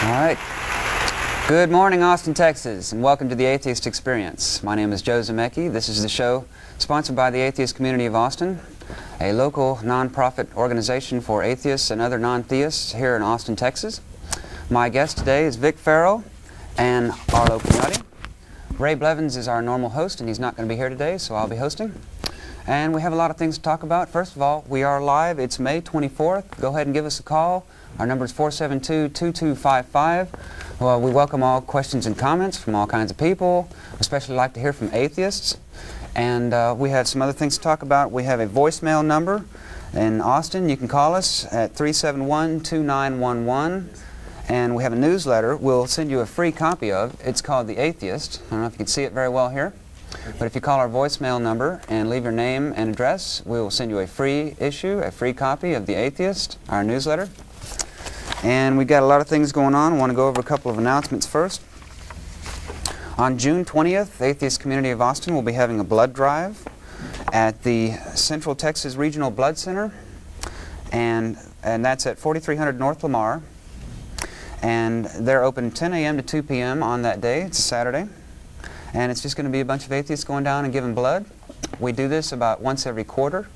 All right. Good morning, Austin, Texas, and welcome to the Atheist Experience. My name is Joe Zamecki. This is the show sponsored by the Atheist Community of Austin, a local non-profit organization for atheists and other non-theists here in Austin, Texas. My guest today is Vic Farrow and Arlo Pignotti. Ray Blevins is our normal host, and he's not going to be here today, so I'll be hosting. And we have a lot of things to talk about. First of all, we are live. It's May 24th. Go ahead and give us a call. Our number is 472-2255. Well, we welcome all questions and comments from all kinds of people. Especially like to hear from atheists. And we have some other things to talk about. We have a voicemail number in Austin. You can call us at 371-2911. And we have a newsletter we'll send you a free copy of. It's called The Atheist. I don't know if you can see it very well here. But if you call our voicemail number and leave your name and address, we will send you a free issue, a free copy of The Atheist, our newsletter. And we've got a lot of things going on. I want to go over a couple of announcements first. On June 20th, the Atheist Community of Austin will be having a blood drive at the Central Texas Regional Blood Center. And that's at 4300 North Lamar. And they're open 10 a.m. to 2 p.m. on that day. It's a Saturday. And it's just going to be a bunch of atheists going down and giving blood. We do this about once every quarter.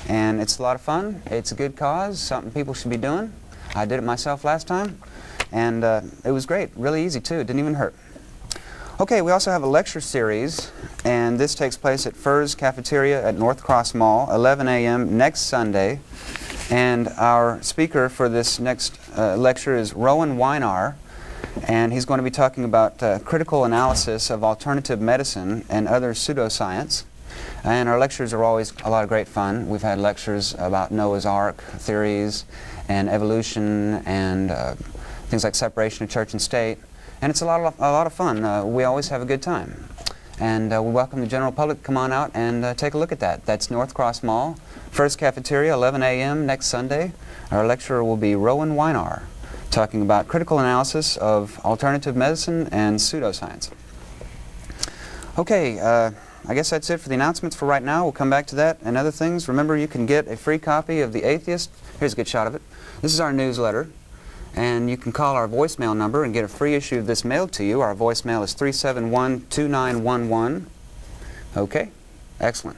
And it's a lot of fun. It's a good cause, something people should be doing. I did it myself last time. And it was great. Really easy, too. It didn't even hurt. Okay, we also have a lecture series. And this takes place at Fur's Cafeteria at North Cross Mall, 11 a.m. next Sunday. And our speaker for this next lecture is Rowan Weinar. And he's going to be talking about critical analysis of alternative medicine and other pseudoscience. And our lectures are always a lot of great fun. We've had lectures about Noah's Ark theories and evolution and things like separation of church and state. And it's a lot of fun. We always have a good time. And we welcome the general public to come on out and take a look at that. That's North Cross Mall, First Cafeteria, 11 a.m. next Sunday. Our lecturer will be Rowan Weinar, talking about critical analysis of alternative medicine and pseudoscience. Okay, I guess that's it for the announcements for right now. We'll come back to that and other things. Remember, you can get a free copy of The Atheist. Here's a good shot of it. This is our newsletter. And you can call our voicemail number and get a free issue of this mailed to you. Our voicemail is 371-2911. Okay, excellent.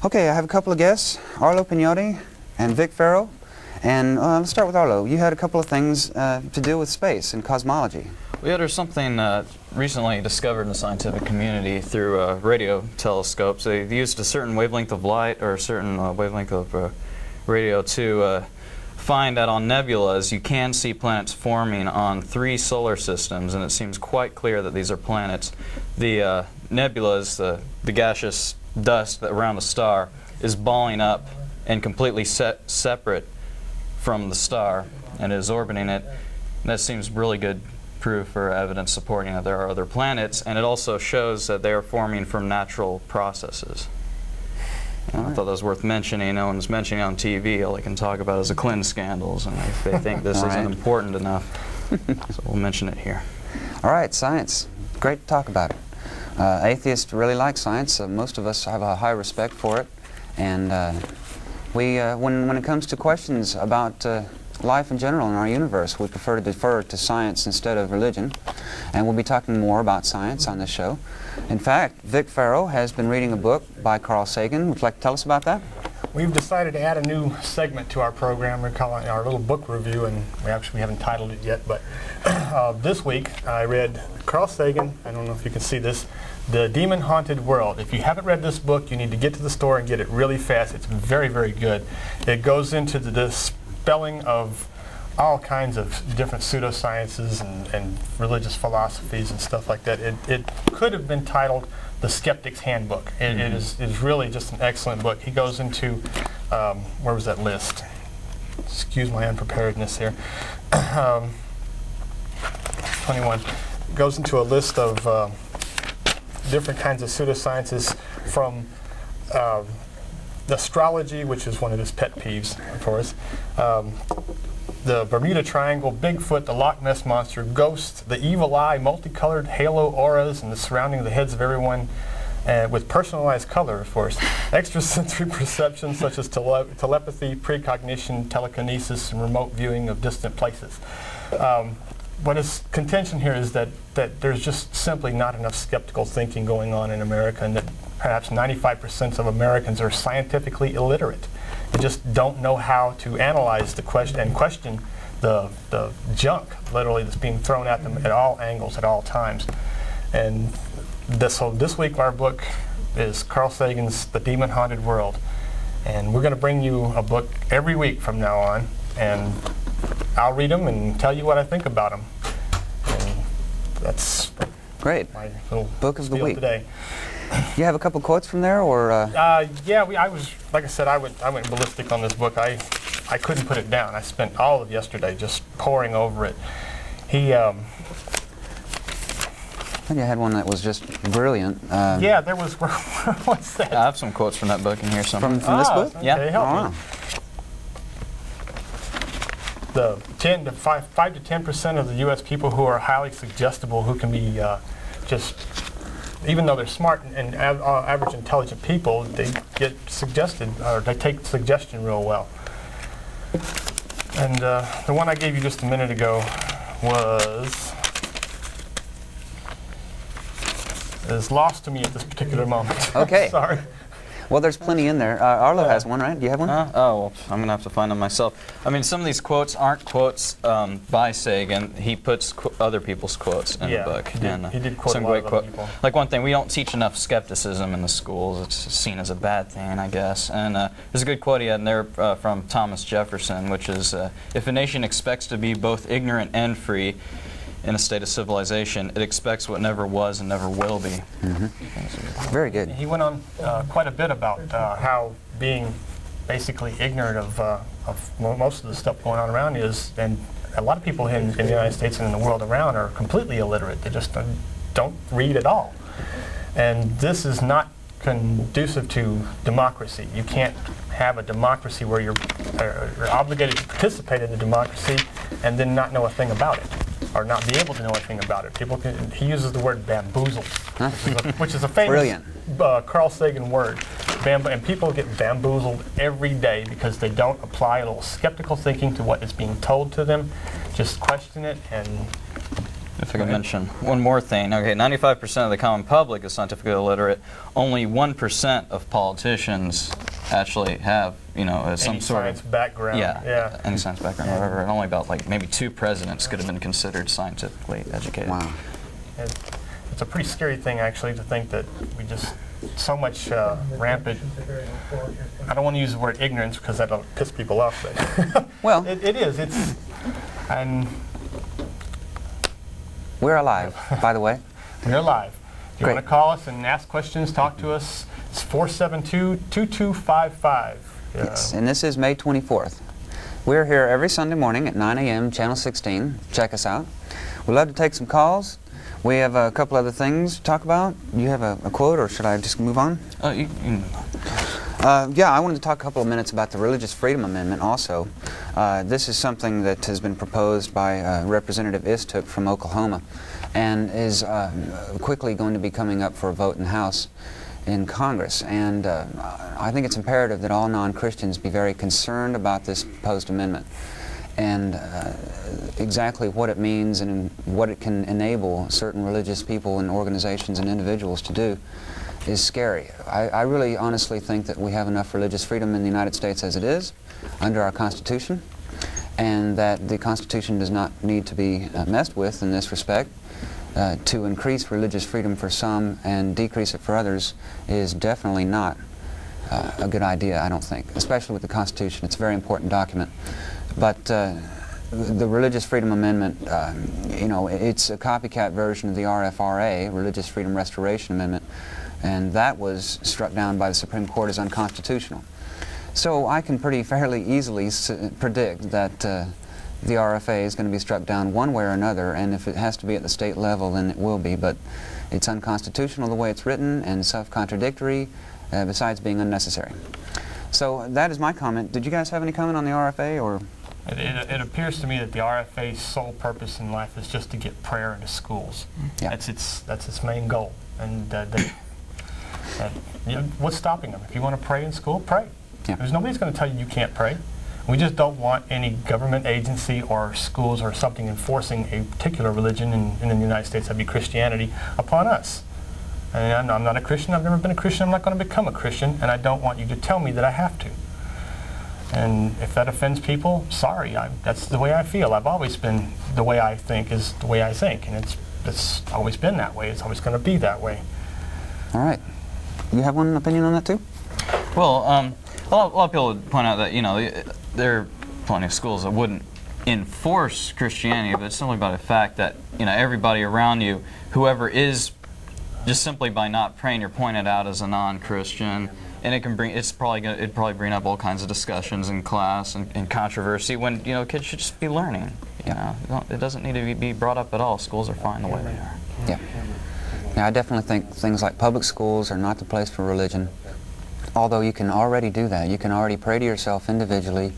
Okay, I have a couple of guests, Arlo Pignotti and Vic Farrow. And let's start with Arlo. You had a couple of things to deal with space and cosmology. Yeah, there's something recently discovered in the scientific community through radio telescopes. They used a certain wavelength of light or a certain wavelength of radio to find that on nebulas you can see planets forming on 3 solar systems, and it seems quite clear that these are planets. The nebulas, the gaseous dust around the star, is balling up and completely separate from the star and is orbiting it. And that seems really good proof or evidence supporting that there are other planets, and it also shows that they are forming from natural processes. And I thought that was worth mentioning. No one's mentioning on TV. All they can talk about is the Clinton scandals, and they think this isn't important enough. So we'll mention it here. All right, science. Great to talk about it. Atheists really like science. Most of us have a high respect for it. And when it comes to questions about life in general in our universe, we prefer to defer to science instead of religion. And we'll be talking more about science on this show. In fact, Vic Farrow has been reading a book by Carl Sagan. Would you like to tell us about that? We've decided to add a new segment to our program. We're calling it our little book review, and we haven't titled it yet, but this week I read Carl Sagan, I don't know if you can see this, The Demon Haunted World. If you haven't read this book, you need to get to the store and get it really fast. It's very, very good. It goes into the dispelling of all kinds of different pseudosciences and religious philosophies and stuff like that. It could have been titled The Skeptic's Handbook. It is really just an excellent book. He goes into, where was that list? Excuse my unpreparedness here. 21. Goes into a list of different kinds of pseudosciences, from astrology, which is one of his pet peeves, of course, the Bermuda Triangle, Bigfoot, the Loch Ness Monster, ghosts, the evil eye, multicolored halo auras, and the surrounding of the heads of everyone, with personalized color, of course. Extrasensory perception, such as telepathy, precognition, telekinesis, and remote viewing of distant places. what his contention here is that there's just simply not enough skeptical thinking going on in America, and that perhaps 95% of Americans are scientifically illiterate. They just don't know how to analyze the question and question the junk, literally, that's being thrown at them at all angles, at all times. And so this week our book is Carl Sagan's The Demon-Haunted World. And we're going to bring you a book every week from now on, and I'll read them and tell you what I think about them. And that's great. My little book of the week today. You have a couple quotes from there, or? Yeah, I was, like I said, I went ballistic on this book. I couldn't put it down. I spent all of yesterday just poring over it. I think I had one that was just brilliant. Yeah, there was. What's that? I have some quotes from that book in here somewhere. From this book? Okay, Yeah. help me. The 5 to 10% of the U.S. people who are highly suggestible, who can be just, even though they're smart and average intelligent people, they get suggested, or they take suggestion real well. And the one I gave you just a minute ago is lost to me at this particular moment. Okay. Sorry. Well, there's plenty in there. Arlo has one, right? Do you have one? Oh, well, I'm going to have to find them myself. I mean, some of these quotes aren't quotes by Sagan. He puts other people's quotes in the book. He did quote some a lot great of other people. Like one thing, we don't teach enough skepticism in the schools. It's seen as a bad thing, I guess. And there's a good quote he had in there from Thomas Jefferson, which is, if a nation expects to be both ignorant and free in a state of civilization, it expects what never was and never will be. Very good. He went on quite a bit about how being basically ignorant of most of the stuff going on around is, and a lot of people in the United States and in the world around are completely illiterate. They just don't read at all. And this is not conducive to democracy. You can't have a democracy where you're obligated to participate in the democracy and then not know a thing about it, or not be able to know anything about it. He uses the word bamboozled, which is a famous Carl Sagan word. And people get bamboozled every day because they don't apply a little skeptical thinking to what is being told to them. Just question it. And if I could mention one more thing. Okay, 95% of the common public is scientifically illiterate. Only 1% of politicians actually have, some sort of science background. Yeah, any science background, or whatever. And only about maybe 2 presidents could have been considered scientifically educated. Wow. It's a pretty scary thing, actually, to think that we just so much rampant. I don't want to use the word ignorance because that'll piss people off. But well, it is. And we're alive, by the way. We're alive. If you want to call us and ask questions, talk to us, it's 472-2255. Yes, and this is May 24th. We're here every Sunday morning at 9 a.m., Channel 16. Check us out. We'd love to take some calls. We have a couple other things to talk about. Do you have a quote, or should I just move on? You can move on. Yeah, I wanted to talk a couple of minutes about the Religious Freedom Amendment also. This is something that has been proposed by Representative Istook from Oklahoma, and is quickly going to be coming up for a vote in the House in Congress. And I think it's imperative that all non-Christians be very concerned about this proposed amendment, and exactly what it means and what it can enable certain religious people and organizations and individuals to do is scary. I really honestly think that we have enough religious freedom in the United States as it is under our Constitution, and that the Constitution does not need to be messed with in this respect. To increase religious freedom for some and decrease it for others is definitely not a good idea, I don't think, especially with the Constitution. It's a very important document. But the Religious Freedom Amendment, it's a copycat version of the RFRA, Religious Freedom Restoration Amendment, and that was struck down by the Supreme Court as unconstitutional. So I can fairly easily predict that the RFA is going to be struck down one way or another, and if it has to be at the state level, then it will be. But it's unconstitutional the way it's written, and self-contradictory, besides being unnecessary. So that is my comment. Did you guys have any comment on the RFA, or? It appears to me that the RFA's sole purpose in life is just to get prayer into schools. Yeah. That's its main goal. And what's stopping them? If you want to pray in school, pray. Yeah. There's nobody's going to tell you you can't pray. We just don't want any government agency or schools or something enforcing a particular religion in the United States, that'd be Christianity, upon us. And I'm not a Christian, I've never been a Christian, I'm not going to become a Christian, and I don't want you to tell me that I have to. And if that offends people, sorry, that's the way I feel. I've always been, the way I think is the way I think, and it's always been that way, it's always going to be that way. All right. You have one opinion on that too? Well, a lot of people would point out that, you know, there are plenty of schools that wouldn't enforce Christianity, but it's simply by the fact that, you know, everybody around you, whoever is, just simply by not praying, you're pointed out as a non-Christian, and it'd probably bring up all kinds of discussions in class and controversy when, you know, kids should just be learning. You know, it doesn't need to be brought up at all. Schools are fine the way they are. Yeah. Yeah, I definitely think things like public schools are not the place for religion. Although you can already do that. You can already pray to yourself individually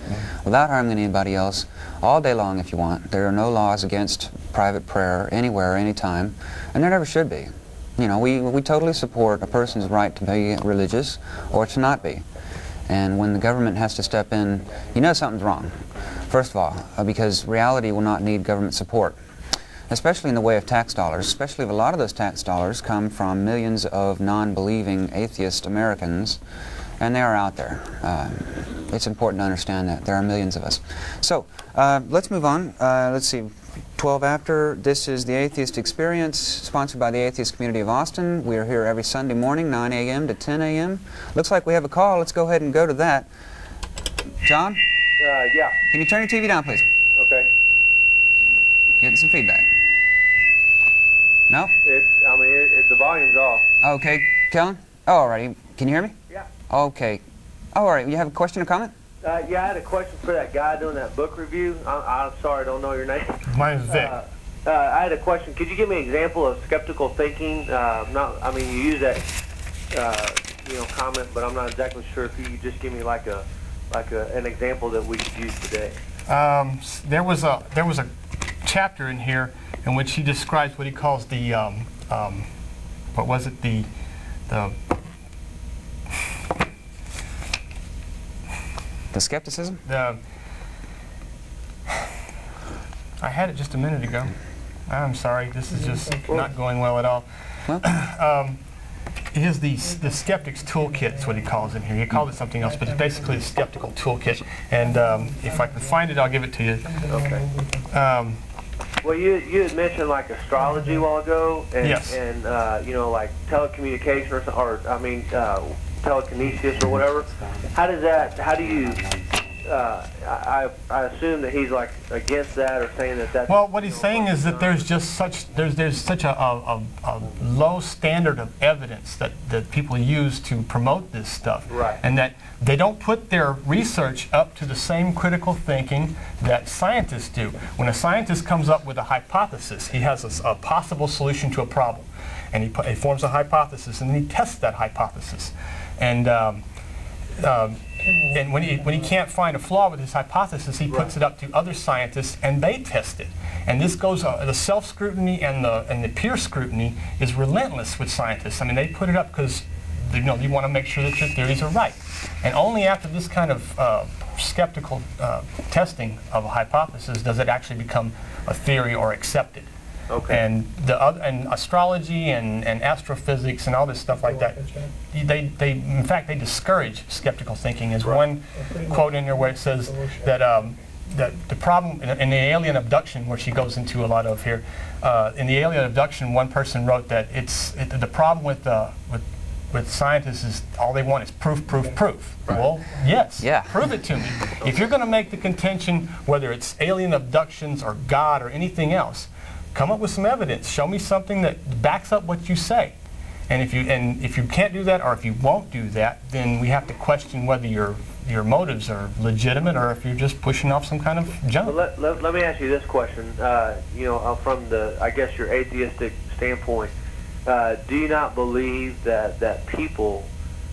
without harming anybody else all day long if you want. There are no laws against private prayer anywhere, anytime, and there never should be. You know, we totally support a person's right to be religious or to not be. And when the government has to step in, you know something's wrong. First of all, because reality will not need government support, especially in the way of tax dollars, especially if a lot of those tax dollars come from millions of non-believing atheist Americans, and they are out there. It's important to understand that. There are millions of us. So, let's move on. Let's see, 12 after. This is the Atheist Experience, sponsored by the Atheist Community of Austin. We are here every Sunday morning, 9 a.m. to 10 a.m. Looks like we have a call. Let's go ahead and go to that. John? Yeah. Can you turn your TV down, please? Okay. Getting some feedback. No? The volume's off. Okay, Kellen? Oh, all righty. Can you hear me? Yeah. Okay. Oh, all right. You have a question or comment? Yeah, I had a question for that guy doing that book review. I'm sorry, I don't know your name. My name's Vic. I had a question. Could you give me an example of skeptical thinking? You use that, comment, but I'm not exactly sure if you could just give me an example that we could use today. There was a chapter in here in which he describes what he calls the what was it, the skepticism? I had it just a minute ago. I'm sorry, this is just not going well at all. Well. It is the skeptic's toolkit, is what he calls it here. He called it something else, but it's basically a skeptical toolkit. And if I can find it, I'll give it to you. Okay. Well, you had mentioned like astrology a while ago, and, yes. And like telecommunication telekinesis or whatever. How do you? I assume that he's like against that or saying that that's. Well, what he's saying is that there's such a low standard of evidence that people use to promote this stuff, right. And that they don't put their research up to the same critical thinking that scientists do. When a scientist comes up with a hypothesis, he has a possible solution to a problem, and he forms a hypothesis, and then he tests that hypothesis, and when he can't find a flaw with his hypothesis, he puts it up to other scientists, and they test it. And this goes, the self-scrutiny and the peer scrutiny is relentless with scientists. I mean, they put it up because you want to make sure that your theories are right. And only after this kind of skeptical testing of a hypothesis does it actually become a theory or accepted. Okay. And and astrology and astrophysics and all this stuff like that, in fact they discourage skeptical thinking. There's one quote in there where it says that that the problem in the alien abduction, where she goes into a lot of here, in the alien abduction, one person wrote that the problem with scientists is all they want is proof, proof, proof. Right. Well, yes, yeah. Prove it to me. If you're going to make the contention, whether it's alien abductions or God or anything else, come up with some evidence. Show me something that backs up what you say. And if you can't do that, or if you won't do that, then we have to question whether your motives are legitimate or if you're just pushing off some kind of junk. Well, let me ask you this question. From your atheistic standpoint, do you not believe that people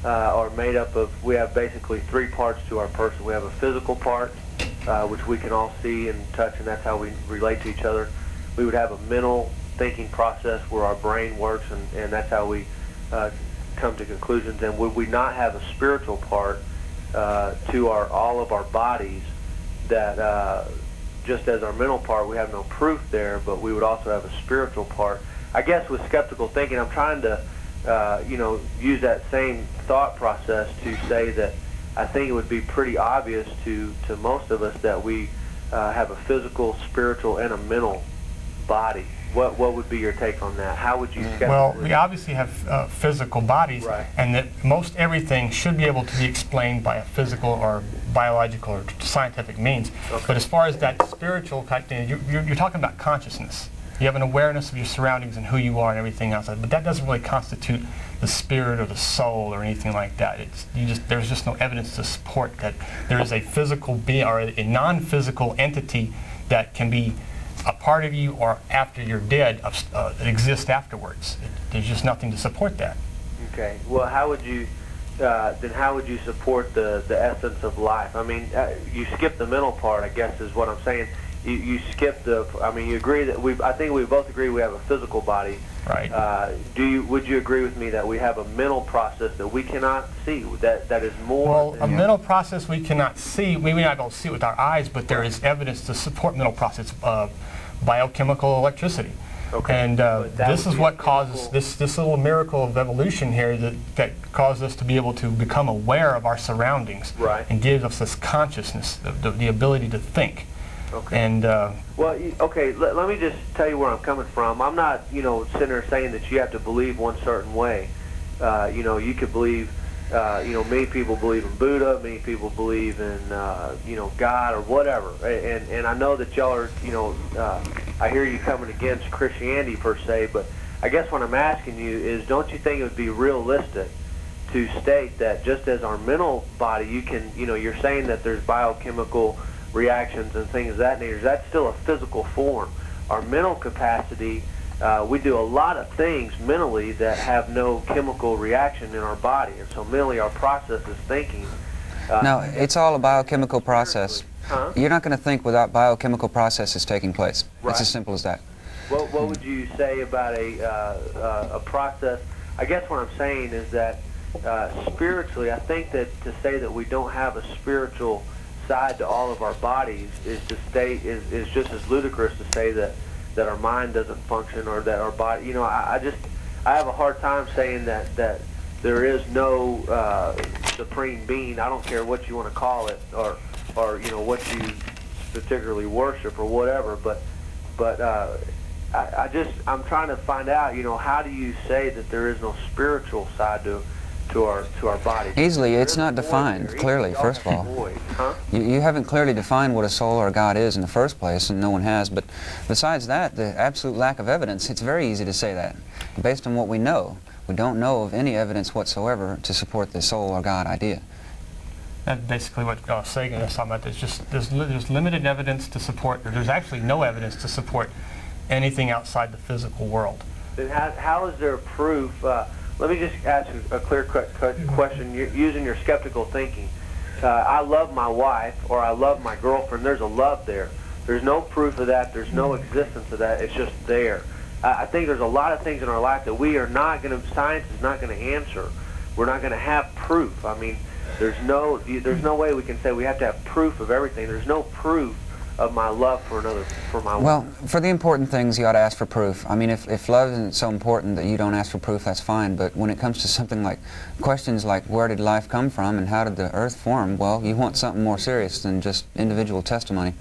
are made up of? We have basically three parts to our person. We have a physical part, which we can all see and touch, and that's how we relate to each other. We would have a mental thinking process where our brain works, and that's how we come to conclusions. And would we not have a spiritual part to all of our bodies that just as our mental part, we have no proof there, but we would also have a spiritual part. I guess with skeptical thinking, I'm trying to, use that same thought process to say that I think it would be pretty obvious to most of us that we have a physical, spiritual, and a mental body. What would be your take on that? How would you skeptically? Well, we obviously have physical bodies, right, and that most everything should be able to be explained by a physical or biological or scientific means. Okay. But as far as that spiritual kind of thing, you're talking about consciousness. You have an awareness of your surroundings and who you are and everything else, but that doesn't really constitute the spirit or the soul or anything like that. There's just no evidence to support that there is a physical being or a non-physical entity that can be a part of you or after you're dead, exist afterwards. There's just nothing to support that. Okay. Well, how would you then how would you support the essence of life? I mean, you skip the mental part, I guess, is what I'm saying. You skip the. I mean, you agree that I think we both agree we have a physical body. Right. Would you agree with me that we have a mental process that we cannot see? That is more. Well, a mental process we cannot see. We may not be able to see it with our eyes, but there is evidence to support mental process. Biochemical electricity. Okay. And this is what causes this little miracle of evolution here that caused us to be able to become aware of our surroundings. Right. And gives us this consciousness, the ability to think. Okay. And well, okay. Let me just tell you where I'm coming from. I'm not, sitting there saying that you have to believe one certain way. You could believe. Many people believe in Buddha. Many people believe in, God or whatever. And I know that y'all are, I hear you coming against Christianity per se, but I guess what I'm asking you is, don't you think it would be realistic to state that just as our mental body, you can, you're saying that there's biochemical reactions and things of that nature. That's still a physical form. Our mental capacity, we do a lot of things mentally that have no chemical reaction in our body, and so mentally our process is thinking. No, it's all a biochemical process. Huh? You're not going to think without biochemical processes taking place. Right. It's as simple as that. What would you say about a process? I guess what I'm saying is that spiritually, I think that to say that we don't have a spiritual side to all of our bodies is just as ludicrous to say that our mind doesn't function or that our body. I have a hard time saying that there is no supreme being. I don't care what you want to call it or what you particularly worship or whatever. But I'm trying to find out. How do you say that there is no spiritual side to our body? Easily, it's not defined clearly, first of all. Huh? You haven't clearly defined what a soul or God is in the first place, and no one has. But besides that, the absolute lack of evidence, it's very easy to say that. Based on what we know, we don't know of any evidence whatsoever to support the soul or God idea. that's basically what Sagan is talking about. There's limited evidence to support, or there's actually no evidence to support anything outside the physical world. Then how is there proof? Let me just ask you a clear-cut question using your skeptical thinking. I love my wife or I love my girlfriend. There's a love there. There's no proof of that. There's no existence of that. It's just there. I think there's a lot of things in our life that we are not going to, science is not going to answer. We're not going to have proof. I mean, there's no way we can say we have to have proof of everything. There's no proof of my love for my wife. Well, for the important things, you ought to ask for proof. I mean, if love isn't so important that you don't ask for proof, that's fine. But when it comes to something like questions like where did life come from and how did the earth form, well, you want something more serious than just individual testimony.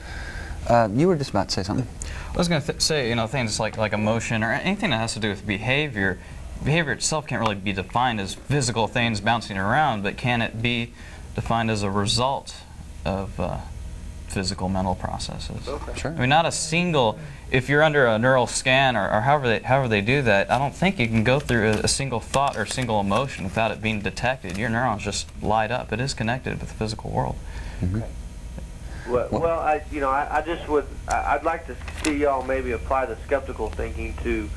You were just about to say something. I was going to say, things like emotion or anything that has to do with behavior. Behavior itself can't really be defined as physical things bouncing around, but can it be defined as a result of physical mental processes? Okay. Sure. I mean, not a single, if you're under a neural scan or however they do that, I don't think you can go through a single thought or a single emotion without it being detected. Your neurons just light up. It is connected with the physical world. Mm-hmm. Well, I'd like to see y'all maybe apply the skeptical thinking to,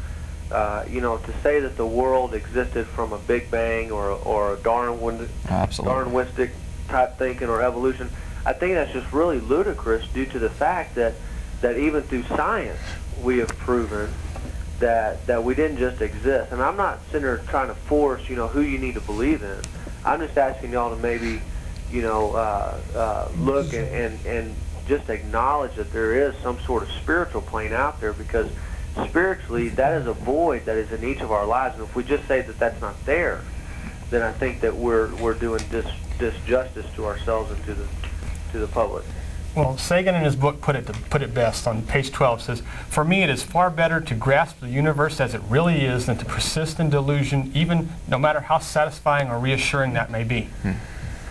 to say that the world existed from a Big Bang or a Darwinistic type thinking or evolution. I think that's just really ludicrous due to the fact that even through science we have proven that we didn't just exist. And I'm not sitting there trying to force, who you need to believe in. I'm just asking y'all to maybe, look and just acknowledge that there is some sort of spiritual plane out there, because spiritually that is a void that is in each of our lives, and if we just say that that's not there, then I think that we're doing disjustice to ourselves and to the public. Well, Sagan in his book put it best on page 12. Says, "For me, it is far better to grasp the universe as it really is than to persist in delusion, even no matter how satisfying or reassuring that may be."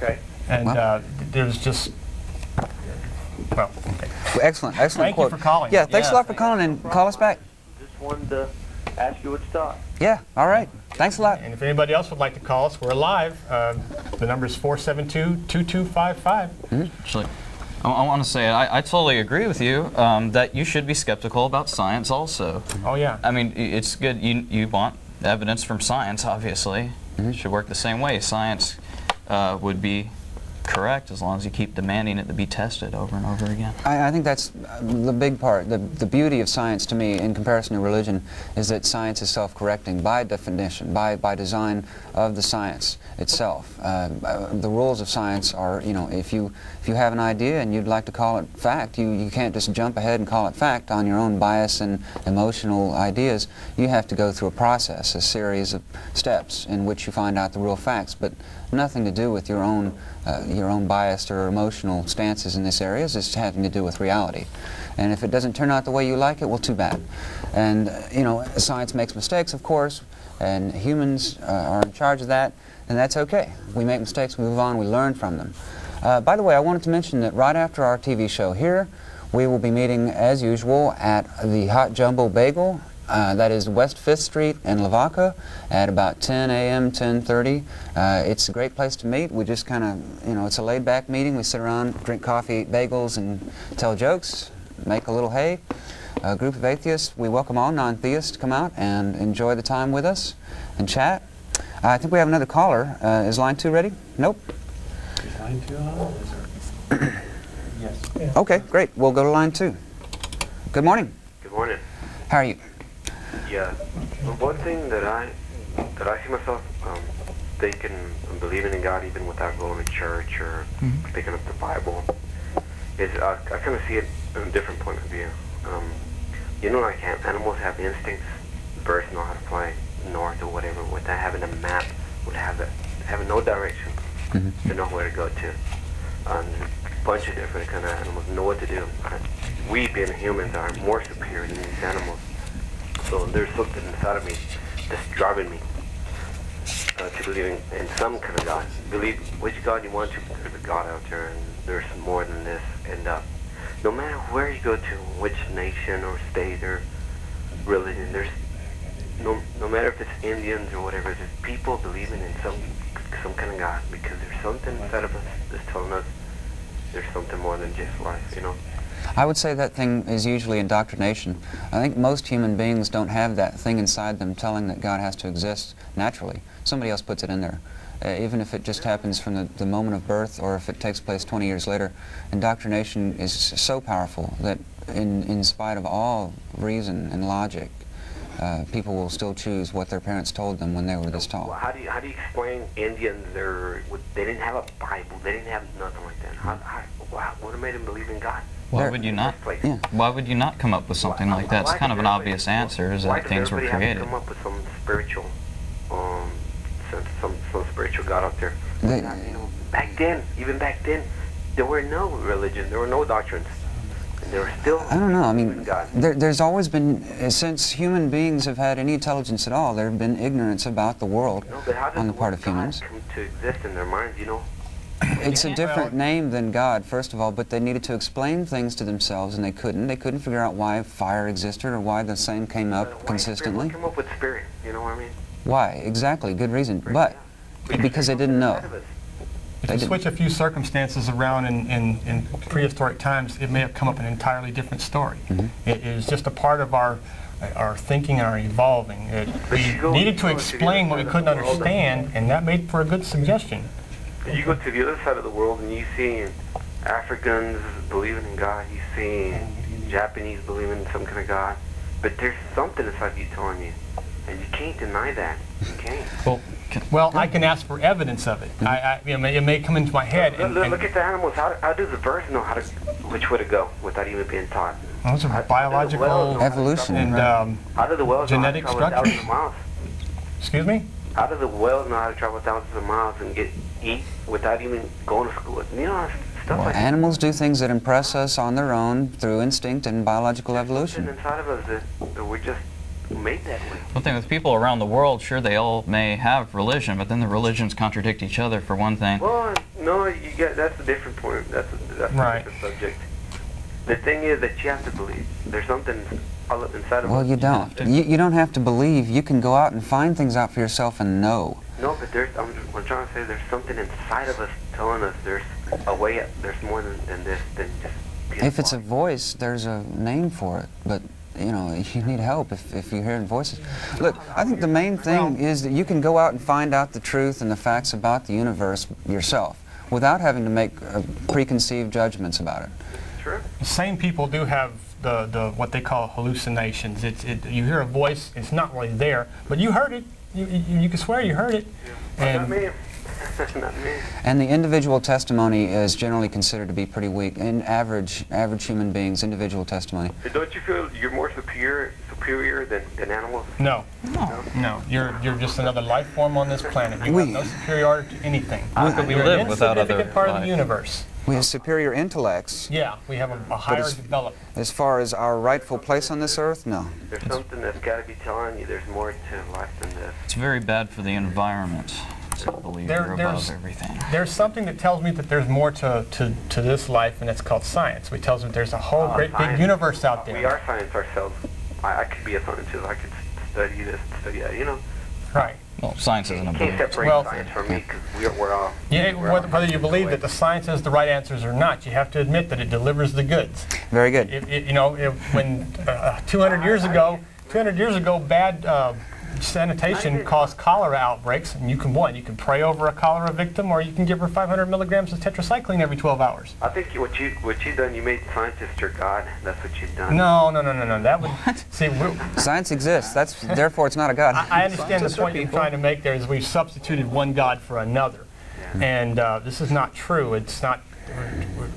Okay. And there's just, well, okay. Well, excellent quote. Thank you for calling. Yeah, thanks a lot for calling, and call us back. Just wanted to ask you what you thought. Yeah, all right. Thanks a lot. And if anybody else would like to call us, we're live. The number is 472-2255. Actually, I want to say I totally agree with you that you should be skeptical about science also. Oh, yeah. I mean, it's good. You want evidence from science, obviously. It should work the same way. Science would be correct as long as you keep demanding it to be tested over and over again. I think that's the big part. The beauty of science, to me, in comparison to religion, is that science is self-correcting by definition, by design of the science itself. The rules of science are, you know, if you have an idea and you'd like to call it fact, you can't just jump ahead and call it fact on your own bias and emotional ideas. You have to go through a process, a series of steps in which you find out the real facts, but nothing to do with your own biased or emotional stances in this area. It's just having to do with reality. And if it doesn't turn out the way you like it, well, too bad. And, you know, science makes mistakes, of course, and humans are in charge of that, and that's okay. We make mistakes, we move on, we learn from them. By the way, I wanted to mention that right after our TV show here, we will be meeting, as usual, at the Hot Jumbo Bagel. That is West 5th Street in Lavaca at about 10 a.m., 10:30. It's a great place to meet. We just kind of, you know, it's a laid-back meeting. We sit around, drink coffee, eat bagels, and tell jokes, make a little hay. A group of atheists. We welcome all non-theists to come out and enjoy the time with us and chat. I think we have another caller. Is line 2 ready? Nope. Is line 2 on? Yes. Yeah. Okay, great. We'll go to line 2. Good morning. Good morning. How are you? Yeah. One thing that I see myself thinking and believing in God even without going to church or picking up the Bible is I kind of see it from a different point of view. You know, like animals have instincts. Birds know how to fly north or whatever without having a map. Would having no direction. They know where to go to. A bunch of different kind of animals know what to do. We being humans are more superior than these animals. So there's something inside of me that's driving me to believe in some kind of God. Believe which God you want to, there's a God out there, and there's more than this. And no matter where you go to, which nation or state or religion, there's no matter if it's Indians or whatever, there's people believing in some kind of God, because there's something inside of us that's telling us there's something more than just life, you know. I would say that thing is usually indoctrination. I think most human beings don't have that thing inside them telling that God has to exist naturally. Somebody else puts it in there. Even if it just happens from the moment of birth, or if it takes place 20 years later. Indoctrination is so powerful that in spite of all reason and logic, people will still choose what their parents told them when they were this tall. Well, how do you explain Indians? They didn't have a Bible. They didn't have nothing like that. What made them believe in God? Why would you not? Yeah. Why would you not come up with something like that? It's kind of an obvious answer, is that things were created. Why did everybody have to come up with some spiritual, some spiritual God out there? You know, even back then, there were no religion, there were no doctrines. And there were still. I don't know. I mean, there's always been, since human beings have had any intelligence at all, there have been ignorance about the world on the part of humans. Come to exist in their minds, you know? It's a different name than God, first of all, but they needed to explain things to themselves, and they couldn't. They couldn't figure out why fire existed or why the same came up consistently. Come up with spirit, you know what I mean? Why? Exactly. Good reason. But because they didn't know. If you switch a few circumstances around in prehistoric times, it may have come up an entirely different story. It is just a part of our thinking and our evolving. We needed to explain what we couldn't understand, and that made for a good suggestion. You go to the other side of the world and you see Africans believing in God, you see Japanese believing in some kind of God, but there's something inside you telling you, and you can't deny that. You can't. Well, Well, I can ask for evidence of it. It may come into my head. Look at the animals. How does the birds know which way to go without even being taught? Those are biological evolution and how do the whales genetic know how to travel structure. thousands of miles? Excuse me? How do the whales know how to travel thousands of miles and eat without even going to school? You know, stuff like that. Animals do things that impress us on their own through instinct and biological evolution. Something inside of us that we're just made that way. One thing with people around the world, sure, they all may have religion, but then the religions contradict each other for one thing. Well, no, that's a different point. That's Right. a different subject. The thing is that you have to believe. There's something inside of us. Well, you don't. You don't have to believe. You can go out and find things out for yourself and know. No, but I'm trying to say there's something inside of us telling us there's a way, there's more than this, than just being If it's a blind. voice, there's a name for it. But, you know, you need help if you're hearing voices. Look, I think the main thing is that you can go out and find out the truth and the facts about the universe yourself without having to make preconceived judgments about it. True. The same people do have the what they call hallucinations. You hear a voice, it's not really there, but you heard it. You can swear you heard it. Yeah. Not me. Not me. And the individual testimony is generally considered to be pretty weak. In average human beings, individual testimony. Don't you feel you're more superior than animals? No. No. You're just another life form on this planet. You have no superiority to anything. How could we You're live an without other insignificant part of life? the universe. We have superior intellects. Yeah, we have a higher development. As far as our rightful place on this earth, no. There's something that's got to be telling you there's more to life than this. It's very bad for the environment to believe you're above everything. There's something that tells me that there's more to this life, and it's called science. It tells me there's a whole great big universe out there. We are science ourselves. I could be a scientist. I could study this, study that, you know. Right. Well, science isn't a You can't belief. separate science from me because we're all... Yeah, whether you believe that the science has the right answers or not, you have to admit that it delivers the goods. Very good. When 200 years ago, bad sanitation caused cholera outbreaks, and you can pray over a cholera victim, or you can give her 500 milligrams of tetracycline every 12 hours. I think what you done, you made scientists your God. That's what you've done. No. That would see. Science exists. Therefore it's not a God. I understand the point you're trying to make there is we've substituted one God for another, and this is not true. It's not.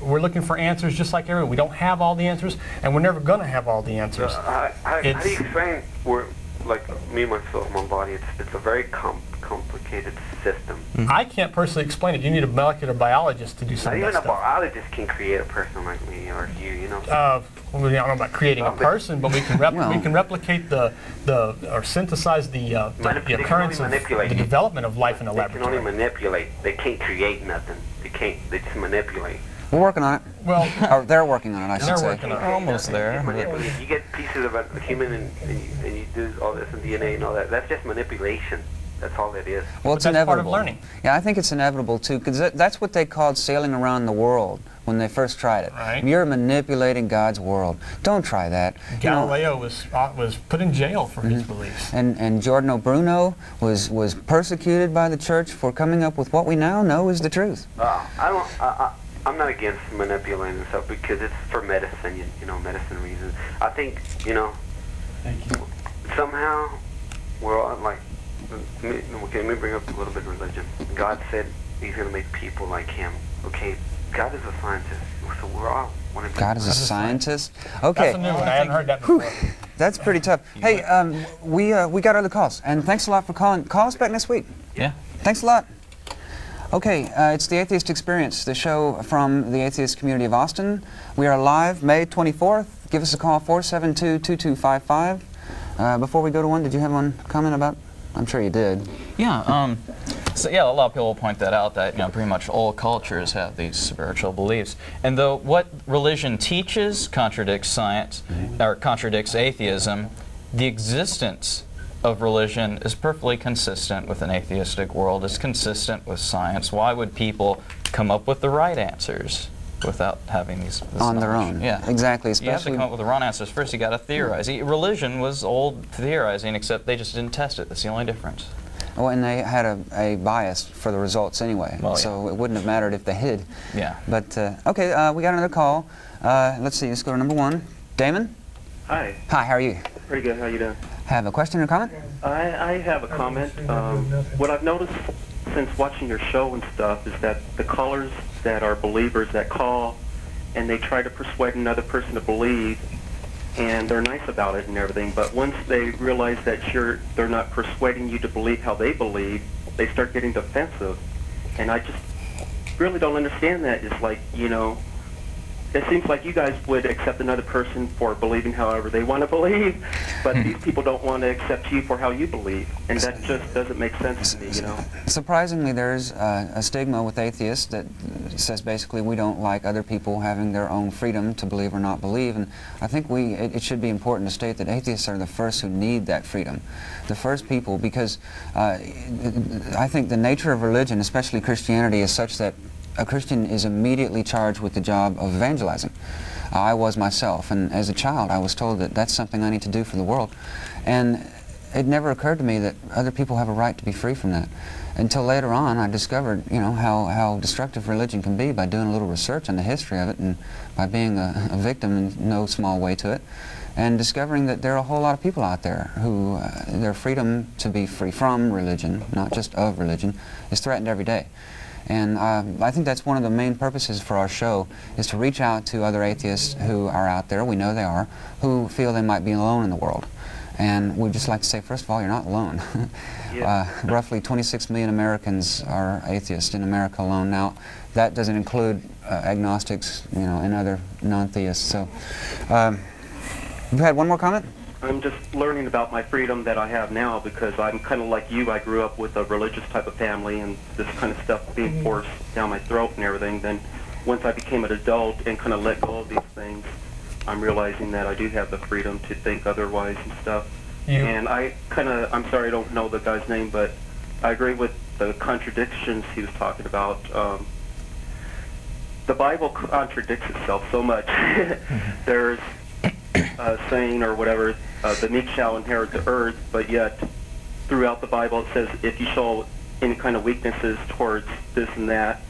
We're looking for answers just like everyone. We don't have all the answers, and we're never going to have all the answers. How do you explain like me, myself, my body, it's a very complicated system. I can't personally explain it. You need a molecular biologist to do some of that stuff. Even a stuff. biologist can create a person like me or you know. Well, I don't know about creating a person, but we can replicate or synthesize the occurrence of the development of life in a laboratory. They can only manipulate. They can't create nothing. They just manipulate. We're working on it. Well, or they're working on it, I should say. Working on it. We're almost there. You get pieces of a human and you do all this and DNA and all that. That's just manipulation. That's all it is. Well, it's that's inevitable. part of learning. Yeah, I think it's inevitable too, because that's what they called sailing around the world when they first tried it. Right. You're manipulating God's world. Don't try that. Galileo was put in jail for his beliefs. And Giordano Bruno was persecuted by the church for coming up with what we now know is the truth. I'm not against manipulating stuff because it's for medicine, you know, medicine reasons. I think, you know, somehow we're all like, okay, let me bring up a little bit of religion. God said he's going to make people like him. Okay, God is a scientist, so we're all want to be. God is a scientist? Okay. That's a new one. I haven't heard that before. That's pretty tough. Hey, we got other calls, and thanks a lot for calling. Call us back next week. Yeah. Thanks a lot. Okay, it's the Atheist Experience, the show from the Atheist Community of Austin. We are live May 24th. Give us a call, 472-2255. Before we go to one, did you have one comment about? I'm sure you did. Yeah. So yeah, a lot of people will point that out, that pretty much all cultures have these spiritual beliefs. And though what religion teaches contradicts science, or contradicts atheism, the existence of religion is perfectly consistent with an atheistic world. It's consistent with science. Why would people come up with the right answers without having this on their knowledge? own? Yeah, exactly. You have to come up with the wrong answers first. You got to theorize. Religion was old theorizing, except they just didn't test it. That's the only difference. Oh, and they had a bias for the results anyway, so it wouldn't have mattered if they did. Yeah. But okay, we got another call. Let's see. Let's go to number one. Damon. Hi. Hi. How are you? Pretty good. How you doing? Have a question or comment? I have a comment. What I've noticed since watching your show and stuff is that the callers that are believers that call and they try to persuade another person to believe, and they're nice about it and everything, but once they realize that they're not persuading you to believe how they believe, they start getting defensive. And I just really don't understand that. It's like, you know, it seems like you guys would accept another person for believing however they want to believe, but these people don't want to accept you for how you believe, and that just doesn't make sense to me, you know. Surprisingly, there's a stigma with atheists that says basically we don't like other people having their own freedom to believe or not believe, and I think it should be important to state that atheists are the first who need that freedom. The first people, because I think the nature of religion, especially Christianity, is such that a Christian is immediately charged with the job of evangelizing. I was myself, and as a child I was told that that's something I need to do for the world. And it never occurred to me that other people have a right to be free from that. Until later on I discovered, you know, how destructive religion can be by doing a little research on the history of it and by being a victim in no small way to it, and discovering that there are a whole lot of people out there who their freedom to be free from religion, not just of religion, is threatened every day. And I think that's one of the main purposes for our show, is to reach out to other atheists who are out there, we know they are, who feel they might be alone in the world. And we'd just like to say, first of all, you're not alone. Roughly 26 million Americans are atheists in America alone. Now, that doesn't include agnostics, you know, and other non-theists. So, you had one more comment? I'm just learning about my freedom that I have now, because I'm kind of like you. I grew up with a religious type of family, and this kind of stuff being forced down my throat and everything. Then once I became an adult and kind of let go of these things, I'm realizing that I do have the freedom to think otherwise and stuff. And I'm sorry I don't know the guy's name, but I agree with the contradictions he was talking about. The Bible contradicts itself so much. There's saying or whatever, the meek shall inherit the earth, but yet throughout the Bible it says if you show any kind of weaknesses towards this and that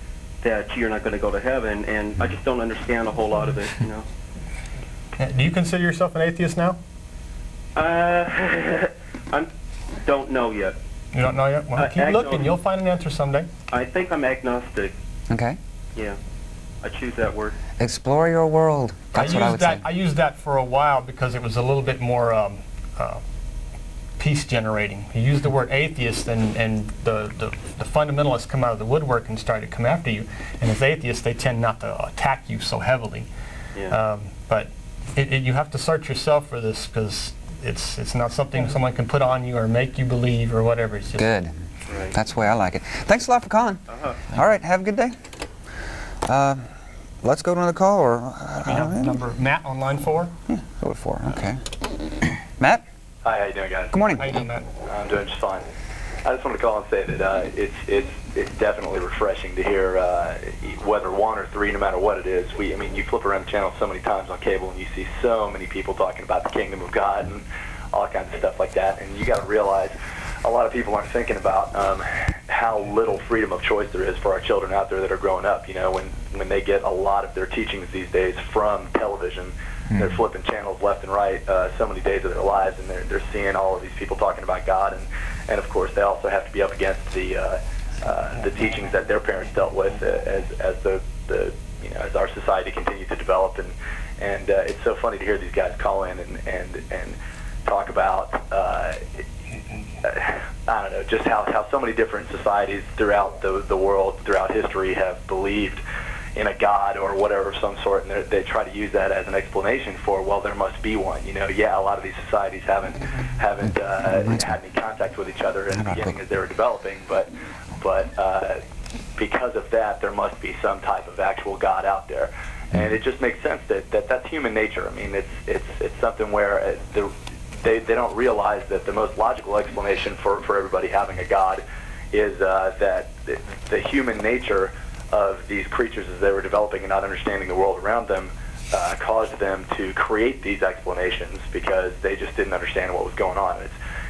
you're not going to go to heaven, and I just don't understand a whole lot of it, you know. Do you consider yourself an atheist now? I don't know yet. You don't know yet? Well, keep looking. You'll find an answer someday. I think I'm agnostic. Okay. Yeah. I choose that word. Explore your world. That's what I would say. I used that for a while because it was a little bit more peace generating. You use the word atheist, and the fundamentalists come out of the woodwork and start to come after you. And as atheists, they tend not to attack you so heavily. Yeah. But you have to search yourself for this, because it's not something someone can put on you or make you believe or whatever. It's just good. Right. That's the way I like it. Thanks a lot for calling. All right, have a good day. Let's go to another call, or number Matt on line 4. Yeah, go with 4. Okay. Matt. Hi, how you doing, guys? Good morning. How you doing, Matt? I'm doing just fine. I just want to call and say that it's definitely refreshing to hear whether 1 or 3, no matter what it is. I mean, you flip around the channel so many times on cable, and you see so many people talking about the kingdom of God and all kinds of stuff like that. And you got to realize a lot of people aren't thinking about how little freedom of choice there is for our children out there that are growing up. You know, when they get a lot of their teachings these days from television, they're flipping channels left and right so many days of their lives, and they're seeing all of these people talking about God, and of course they also have to be up against the teachings that their parents dealt with as as our society continues to develop, and it's so funny to hear these guys call in and talk about I don't know, just how so many different societies throughout the world, throughout history, have believed in a God or whatever of some sort, and they try to use that as an explanation for, well, there must be one. You know, yeah, a lot of these societies haven't had any contact with each other in the beginning as they were developing, but because of that, there must be some type of actual God out there, and it just makes sense that that's human nature. I mean, it's something where they don't realize that the most logical explanation for everybody having a God is that the human nature of these creatures as they were developing and not understanding the world around them caused them to create these explanations because they just didn't understand what was going on.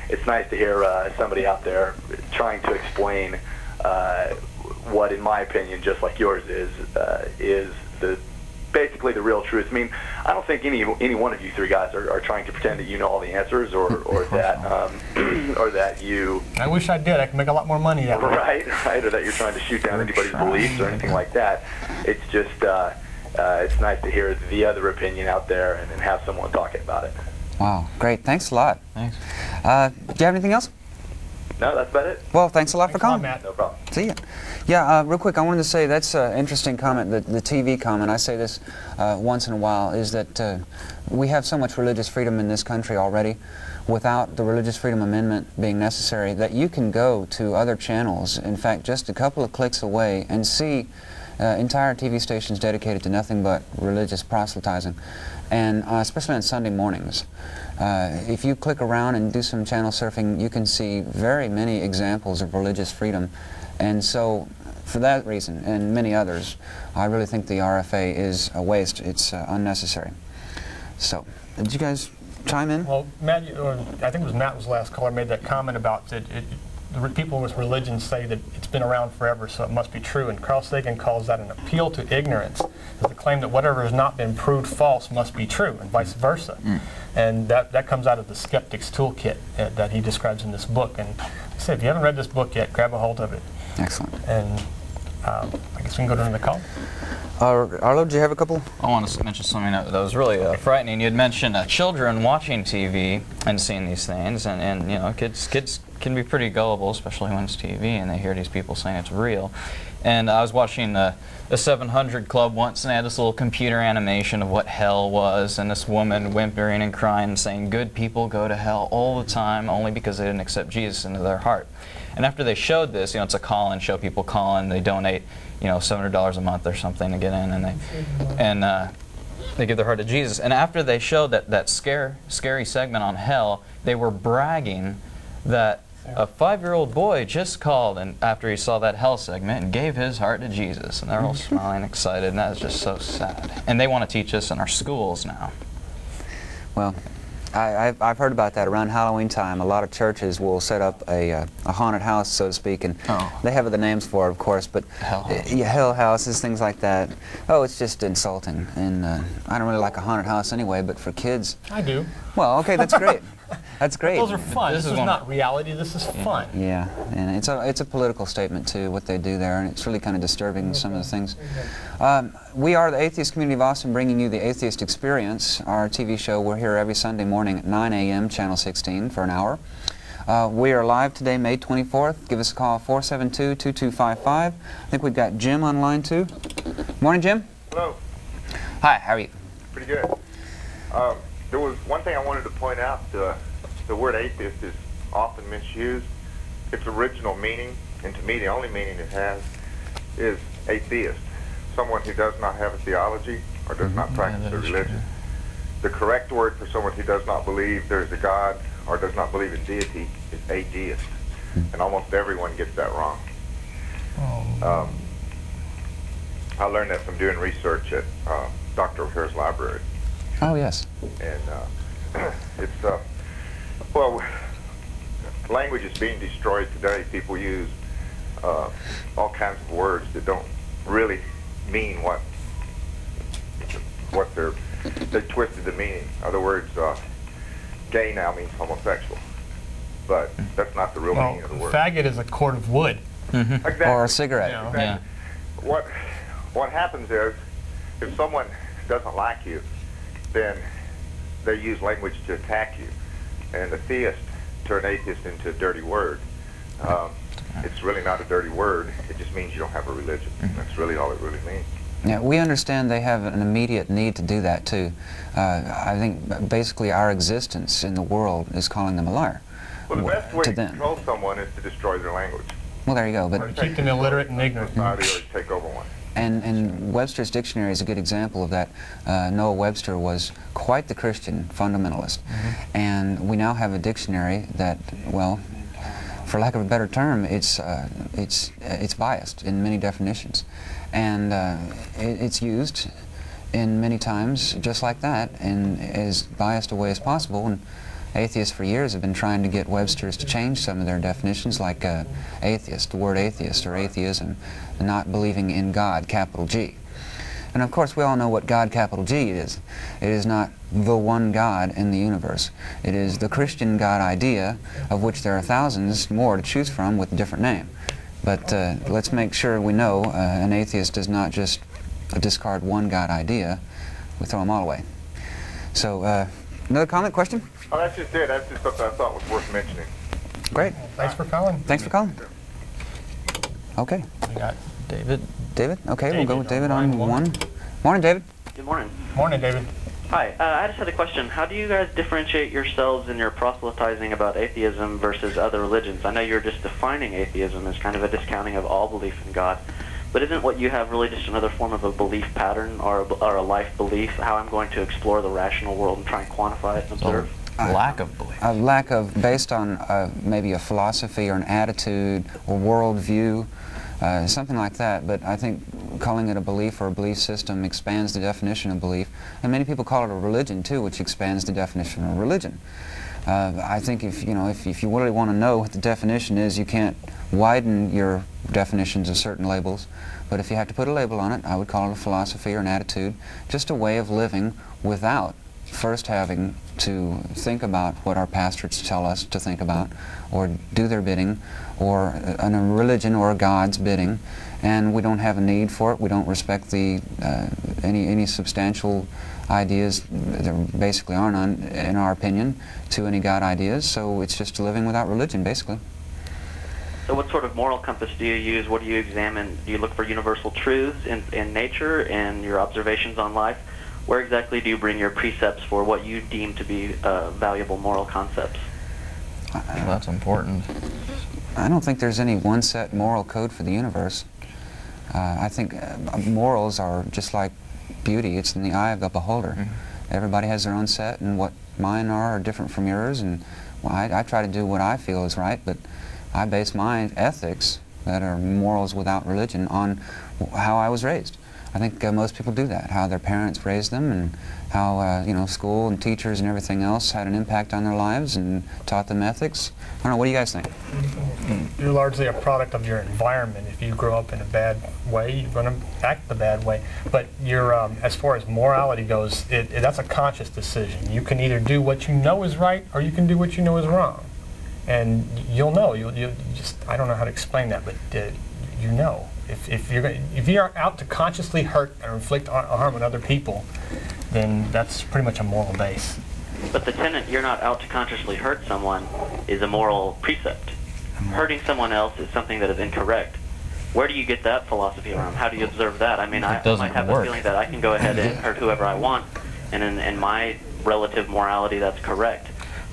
It's nice to hear somebody out there trying to explain what, in my opinion, just like yours is basically the real truth. I mean, I don't think any one of you three guys are trying to pretend that you know all the answers, or that or that you. I wish I did. I could make a lot more money that way. Right, or that you're trying to shoot down anybody's beliefs or anything like that. It's just it's nice to hear the other opinion out there and have someone talking about it. Wow, great. Thanks a lot. Thanks. Do you have anything else? No, that's about it. Well, thanks a lot for Thanks a lot, calling. Matt. No problem. See ya. Yeah, real quick, I wanted to say that's an interesting comment, the TV comment. I say this once in a while, is that we have so much religious freedom in this country already without the Religious Freedom Amendment being necessary that you can go to other channels, in fact, just a couple of clicks away, and see entire TV stations dedicated to nothing but religious proselytizing, and especially on Sunday mornings. If you click around and do some channel surfing, you can see very many examples of religious freedom. And so, for that reason, and many others, I really think the RFA is a waste. It's unnecessary. So, did you guys chime in? Well, Matt, I think it was Matt was the last caller, made that comment about that the people with religion say that it's been around forever, so it must be true. And Carl Sagan calls that an appeal to ignorance, is the claim that whatever has not been proved false must be true, and vice versa. And that comes out of the Skeptic's Toolkit that he describes in this book. And I said, if you haven't read this book yet, grab a hold of it. Excellent. And I guess we can go to another call. Arlo, do you have a couple? I want to mention something that was really frightening. You had mentioned children watching TV and seeing these things, and you know, kids can be pretty gullible, especially when it's TV and they hear these people saying it's real. And I was watching a 700 Club once, and they had this little computer animation of what hell was, and this woman whimpering and crying and saying good people go to hell all the time only because they didn't accept Jesus into their heart. And after they showed this, you know, it's a call-in show, people call in, they donate, you know, $700 a month or something to get in, and they give their heart to Jesus. And after they showed that scary segment on hell, they were bragging that a 5-year-old boy just called and after he saw that hell segment and gave his heart to Jesus, and they're all smiling, excited, and that is just so sad. And they want to teach us in our schools now. Well, I've heard about that around Halloween time. A lot of churches will set up a haunted house, so to speak, and they have the names for it, of course, but hell houses, things like that. Oh, it's just insulting, and I don't really like a haunted house anyway, but for kids... I do. Well, okay, that's great. That's great. Those are fun. This is not reality. This is fun. Yeah, and it's a political statement too, what they do there, and it's really kind of disturbing, some of the things. We are the Atheist Community of Austin, bringing you the Atheist Experience, our TV show. We're here every Sunday morning at 9 a.m., Channel 16, for an hour. We are live today, May 24th. Give us a call, 472-2255. I think we've got Jim on line too. Morning, Jim. Hello. Hi, how are you? Pretty good. There was one thing I wanted to point out. The word atheist is often misused. Its original meaning, and to me the only meaning it has, is atheist. Someone who does not have a theology or does not practice a religion. The correct word for someone who does not believe there is a God or does not believe in deity is atheist. And almost everyone gets that wrong. I learned that from doing research at Dr. O'Hare's library. Oh, yes. And it's, well, language is being destroyed today. People use all kinds of words that don't really mean what they twisted the meaning. In other words, gay now means homosexual, but that's not the real meaning of the word. Faggot is a cord of wood. Exactly. Or a cigarette. You know. Exactly. Yeah. What happens is, if someone doesn't like you, then they use language to attack you. And atheist turn atheist into a dirty word. It's really not a dirty word. It just means you don't have a religion. That's really all it really means. Yeah, we understand they have an immediate need to do that too. I think basically our existence in the world is calling them a liar. Well, the best way to them. control someone is to destroy their language. Well, there you go. But Keep them illiterate and ignorant. Or take over one. And Webster's dictionary is a good example of that. Noah Webster was quite the Christian fundamentalist, and we now have a dictionary that, well, for lack of a better term, it's biased in many definitions, and it's used in many times just like that, in as biased a way as possible. And atheists for years have been trying to get Webster's to change some of their definitions, like atheist, the word atheist or atheism, not believing in God, capital G. And of course, we all know what God, capital G, is. It is not the one God in the universe. It is the Christian God idea, of which there are thousands more to choose from with a different name. But let's make sure we know an atheist does not just discard one God idea. We throw them all away. So, another comment, question? Oh, that's just it. That's just something I thought was worth mentioning. Great. Thanks for calling. Thanks for calling. Okay. We got David. David? Okay, David we'll go with David on on line one. Morning, David. Good morning. Morning, David. Hi. I just had a question. How do you guys differentiate yourselves in your proselytizing about atheism versus other religions? I know you're just defining atheism as kind of a discounting of all belief in God, but isn't what you have really just another form of a belief pattern or a life belief, how I'm going to explore the rational world and try and quantify it and observe? Lack of belief. A lack of, based on maybe a philosophy or an attitude or worldview, something like that. But I think calling it a belief or a belief system expands the definition of belief. And many people call it a religion too, which expands the definition of religion. I think if you really want to know what the definition is, you can't widen your definitions of certain labels. But if you have to put a label on it, I would call it a philosophy or an attitude, just a way of living without first having to think about what our pastors tell us to think about, or do their bidding, or a religion or a God's bidding, and we don't have a need for it. We don't respect the any substantial ideas. There basically are none, in our opinion, to any God ideas. So it's just living without religion, basically. So what sort of moral compass do you use? What do you examine? Do you look for universal truths in nature and your observations on life? Where exactly do you bring your precepts for what you deem to be valuable moral concepts? Well, that's important. I don't think there's any one set moral code for the universe. I think morals are just like beauty. It's in the eye of the beholder. Mm-hmm. Everybody has their own set, and what mine are different from yours. And well, I try to do what I feel is right, but I base my ethics, that are morals without religion, on how I was raised. I think most people do that, how their parents raised them, and how school and teachers and everything else had an impact on their lives and taught them ethics. I don't know, what do you guys think? You're largely a product of your environment. If you grow up in a bad way, you're going to act the bad way. But you're, as far as morality goes, that's a conscious decision. You can either do what you know is right, or you can do what you know is wrong. And you'll know. You just, I don't know how to explain that, but you know. If you're out to consciously hurt or inflict harm on other people, then that's pretty much a moral base. But the tenet, you're not out to consciously hurt someone, is a moral precept. Hurting someone else is something that is incorrect. Where do you get that philosophy from? How do you observe that? I mean, I might have a feeling that I can go ahead and hurt whoever I want, and in my relative morality, that's correct.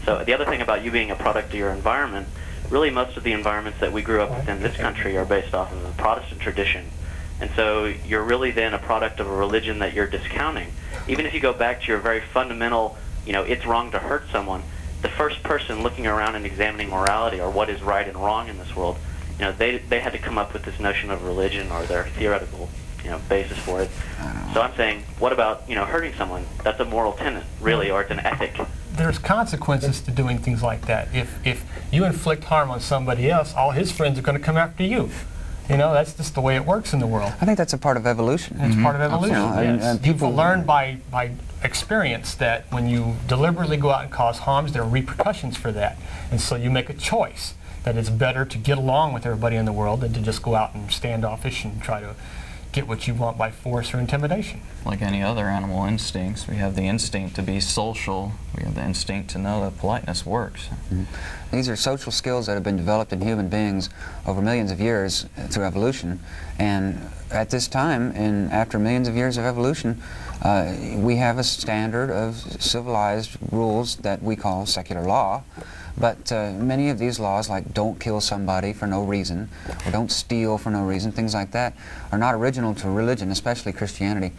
So the other thing about you being a product of your environment, really most of the environments that we grew up within this country are based off of the Protestant tradition. And so you're really then a product of a religion that you're discounting. Even if you go back to your very fundamental, it's wrong to hurt someone, the first person looking around and examining morality or what is right and wrong in this world, they had to come up with this notion of religion or their theoretical basis for it. So I'm saying, what about hurting someone? That's a moral tenet, really, or it's an ethic. There's consequences to doing things like that. If you inflict harm on somebody else, all his friends are going to come after you. That's just the way it works in the world. I think that's a part of evolution. It's part of evolution. Yes. And people learn by experience that when you deliberately go out and cause harms, there are repercussions for that. And so you make a choice that it's better to get along with everybody in the world than to just go out and standoffish and try to get what you want by force or intimidation. Like any other animal instincts, we have the instinct to be social. We have the instinct to know that politeness works. Mm-hmm. These are social skills that have been developed in human beings over millions of years through evolution. And at this time, after millions of years of evolution, we have a standard of civilized rules that we call secular law. But many of these laws, like don't kill somebody for no reason, or don't steal for no reason, things like that, are not original to religion, especially Christianity.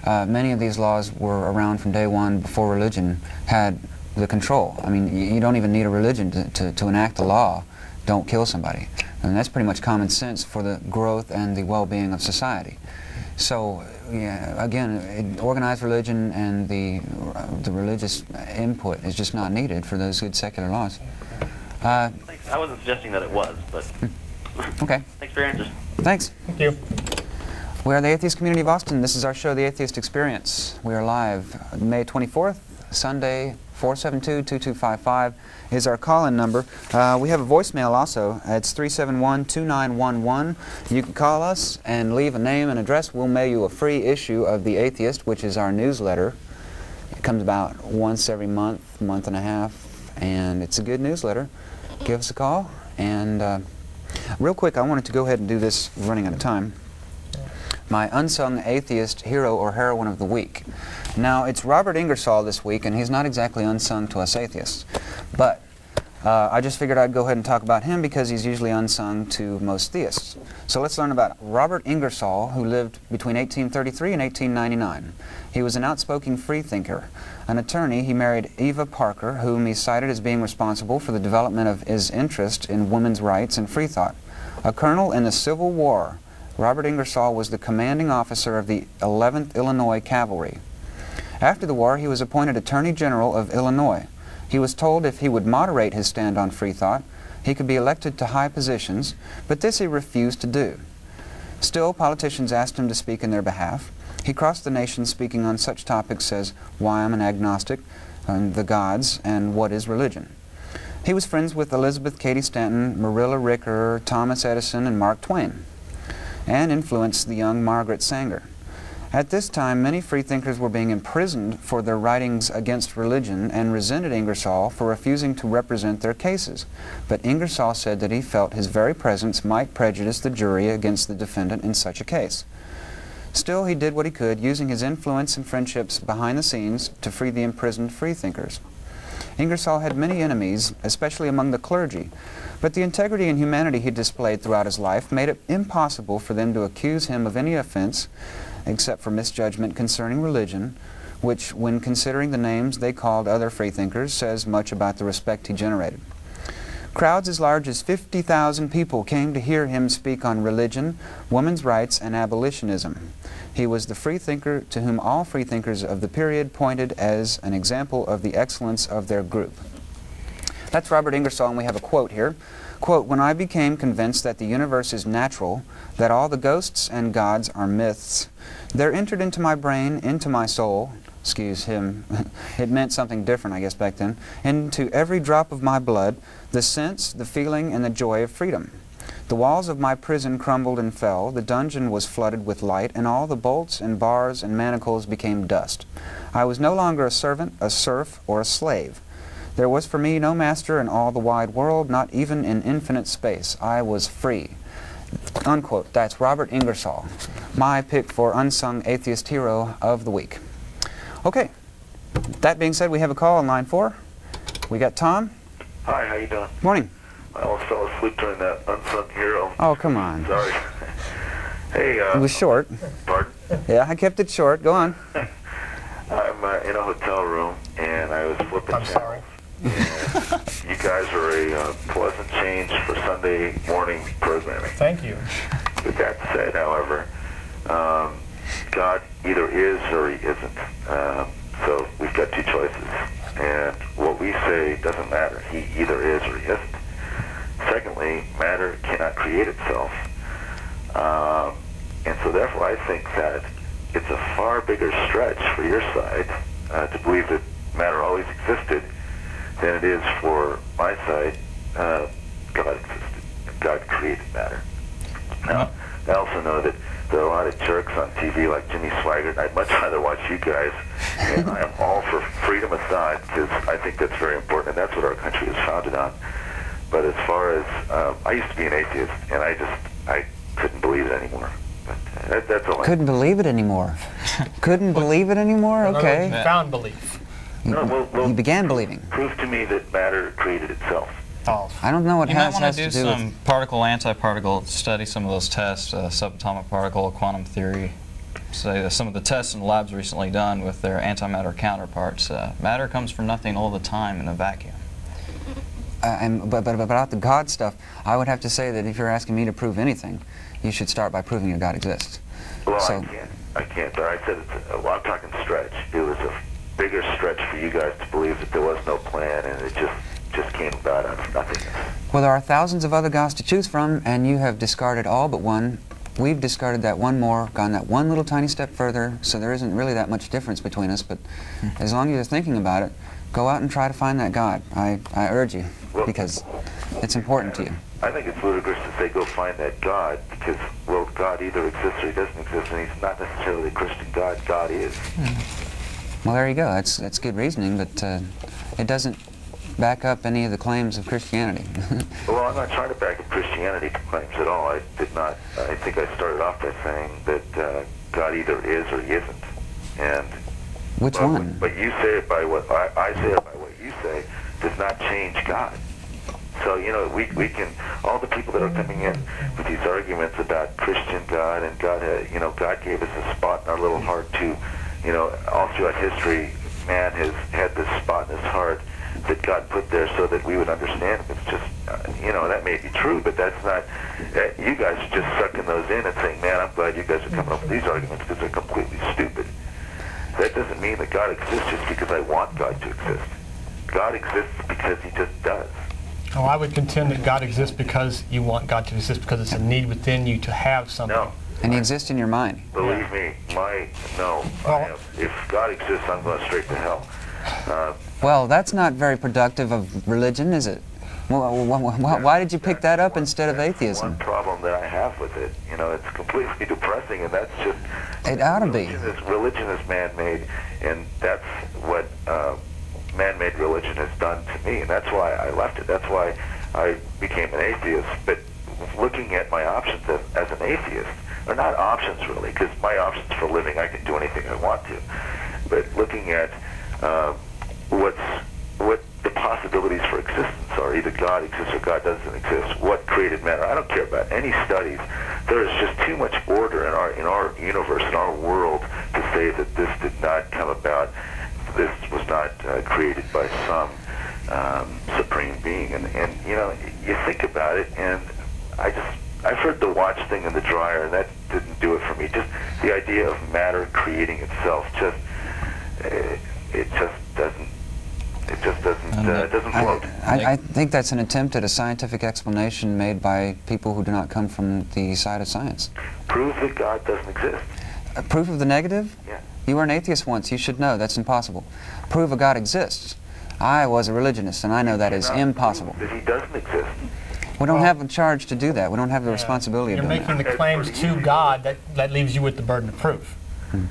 Many of these laws were around from day one before religion had the control. I mean, you don't even need a religion to enact the law, don't kill somebody. And that's pretty much common sense for the growth and the well-being of society. So, yeah, again, organized religion and the religious input is just not needed for those good secular laws. I wasn't suggesting that it was, but... Okay. Thanks for your answers. Thanks. Thank you. We are the Atheist Community of Austin. This is our show, The Atheist Experience. We are live May 24th, Sunday, 472-2255 is our call-in number. We have a voicemail also. It's 371-2911. You can call us and leave a name and address. We'll mail you a free issue of The Atheist, which is our newsletter. It comes about once every month, month and a half, and it's a good newsletter. Give us a call. And real quick, I wanted to go ahead and do this, running out of time. My unsung atheist hero or heroine of the week. Now, it's Robert Ingersoll this week, and he's not exactly unsung to us atheists. But I just figured I'd go ahead and talk about him because he's usually unsung to most theists. So let's learn about Robert Ingersoll, who lived between 1833 and 1899. He was an outspoken freethinker. An attorney, he married Eva Parker, whom he cited as being responsible for the development of his interest in women's rights and free thought. A colonel in the Civil War, Robert Ingersoll was the commanding officer of the 11th Illinois Cavalry. After the war, he was appointed Attorney General of Illinois. He was told if he would moderate his stand on free thought, he could be elected to high positions, but this he refused to do. Still, politicians asked him to speak in their behalf. He crossed the nation speaking on such topics as why I'm an agnostic, the gods, and what is religion. He was friends with Elizabeth Cady Stanton, Marilla Ricker, Thomas Edison, and Mark Twain, and influenced the young Margaret Sanger. At this time, many freethinkers were being imprisoned for their writings against religion and resented Ingersoll for refusing to represent their cases. But Ingersoll said that he felt his very presence might prejudice the jury against the defendant in such a case. Still, he did what he could, using his influence and friendships behind the scenes to free the imprisoned freethinkers. Ingersoll had many enemies, especially among the clergy, but the integrity and humanity he displayed throughout his life made it impossible for them to accuse him of any offense except for misjudgment concerning religion, which, when considering the names they called other freethinkers, says much about the respect he generated. Crowds as large as 50,000 people came to hear him speak on religion, women's rights, and abolitionism. He was the freethinker to whom all freethinkers of the period pointed as an example of the excellence of their group. That's Robert Ingersoll, and we have a quote here. Quote, "When I became convinced that the universe is natural, that all the ghosts and gods are myths, there entered into my brain, into my soul," excuse him, it meant something different, I guess, back then, "into every drop of my blood, the sense, the feeling, and the joy of freedom. The walls of my prison crumbled and fell, the dungeon was flooded with light, and all the bolts and bars and manacles became dust. I was no longer a servant, a serf, or a slave. There was for me no master in all the wide world, not even in infinite space. I was free." Unquote. That's Robert Ingersoll, my pick for Unsung Atheist Hero of the Week. Okay, that being said, we have a call on line 4. We got Tom. Hi, how you doing? Morning. I almost fell asleep during that Unsung Hero. Oh, come on. Sorry. Hey, it was short. Pardon? Yeah, I kept it short. Go on. I'm in a hotel room, and I was flipping channels. Sorry. And you guys are a pleasant change for Sunday morning programming. Thank you. With that said, however, God either is or he isn't. So we've got two choices. And what we say doesn't matter. He either is or he isn't. Secondly, matter cannot create itself. And so therefore I think that it's a far bigger stretch for your side to believe that matter always existed than it is for my side. God existed. God created matter. Now, I also know that there are a lot of jerks on TV like Jimmy Swaggart. I'd much rather watch you guys. And I am all for freedom of thought because I think that's very important, and that's what our country is founded on. But as far as, I used to be an atheist, and I couldn't believe it anymore. But that's all. Couldn't believe it anymore. Couldn't believe it anymore? Okay. You found belief. No, well, you began believing. Prove to me that matter created itself. Oh. I don't know what you has might want to to do do some with particle, antiparticle, study some of those tests, subatomic particle, quantum theory. Say some of the tests in the labs recently done with their antimatter counterparts. Matter comes from nothing all the time in a vacuum. But about the God stuff, I would have to say that if you're asking me to prove anything, you should start by proving that God exists. Well, so, I can't. But I said well, I'm talking stretch. It was a bigger stretch for you guys to believe that there was no plan and it just came about out of nothingness. Well, there are thousands of other gods to choose from, and you have discarded all but one we've discarded that one more, gone that one little tiny step further, so there isn't really that much difference between us, but as long as you're thinking about it, go out and try to find that God. I urge you, because it's important to you. I think it's ludicrous to say go find that God, because, well, God either exists or he doesn't exist, and he's not necessarily a Christian God. God is. Well, there you go. That's good reasoning, but it doesn't back up any of the claims of Christianity. Well, I'm not trying to back up Christianity claims at all. I did not. I think I started off by saying that God either is or he isn't. And which one? But you say it by what I say it by what you say does not change God. So, you know, we can, all the people that are coming in with these arguments about Christian God and God, you know, God gave us a spot in our little heart too. You know, all throughout history, man has had this spot in his heart that God put there so that we would understand him. It's just, you know, that may be true, but that's not, you guys are just sucking those in and saying, man, I'm glad you guys are coming up with these arguments because they're completely stupid. That doesn't mean that God exists just because I want God to exist. God exists because he just does. Oh, I would contend that God exists because you want God to exist, because it's a need within you to have something. No. And he exists in your mind. Believe me, if God exists, I'm going straight to hell. Well, that's not very productive of religion, is it? Why did you pick that up instead of atheism? One problem that I have with it, you know, it's completely depressing, and that's just... It ought to be. Religion is man-made, and that's what man-made religion has done to me, and that's why I left it. That's why I became an atheist. But looking at my options as an atheist, or not options really, because my options for living, I can do anything I want to, but looking at what the possibilities for existence are. Either God exists or God doesn't exist. What created matter? I don't care about any studies. There is just too much order in our universe, in our world, to say that this did not come about. This was not created by some supreme being. And you know, you think about it, and I've heard the watch thing in the dryer, and that didn't do it for me. Just the idea of matter creating itself, it just doesn't float. I think that's an attempt at a scientific explanation made by people who do not come from the side of science. Prove that God doesn't exist. Proof of the negative? Yeah. You were an atheist once. You should know that's impossible. Prove a God exists. I was a religionist, and I know that is impossible. That he doesn't exist. We don't have a charge to do that. We don't have the responsibility of doing that. You're making the claims to God that leaves you with the burden of proof. And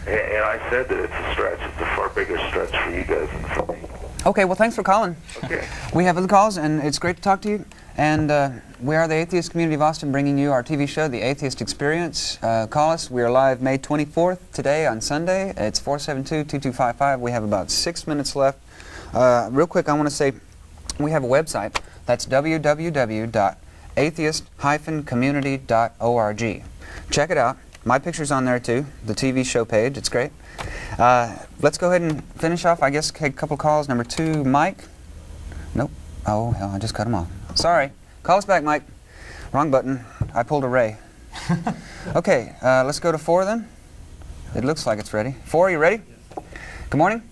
I said that it's a stretch. It's a far bigger stretch for you guys than for me. Okay, well, thanks for calling. Okay. We have other calls, and it's great to talk to you. And we are the Atheist Community of Austin, bringing you our TV show, The Atheist Experience. Call us. We are live May 24th today on Sunday. It's 472-2255. We have about 6 minutes left. Real quick, I want to say we have a website. That's www.atheist-community.org. Check it out. My picture's on there, too, the TV show page. It's great. Let's go ahead and finish off. I guess take a couple calls. Number 2, Mike. Nope. Oh, hell, I just cut him off. Sorry. Call us back, Mike. Wrong button. I pulled a Ray. Okay, let's go to 4 then. It looks like it's ready. 4, you ready? Good morning.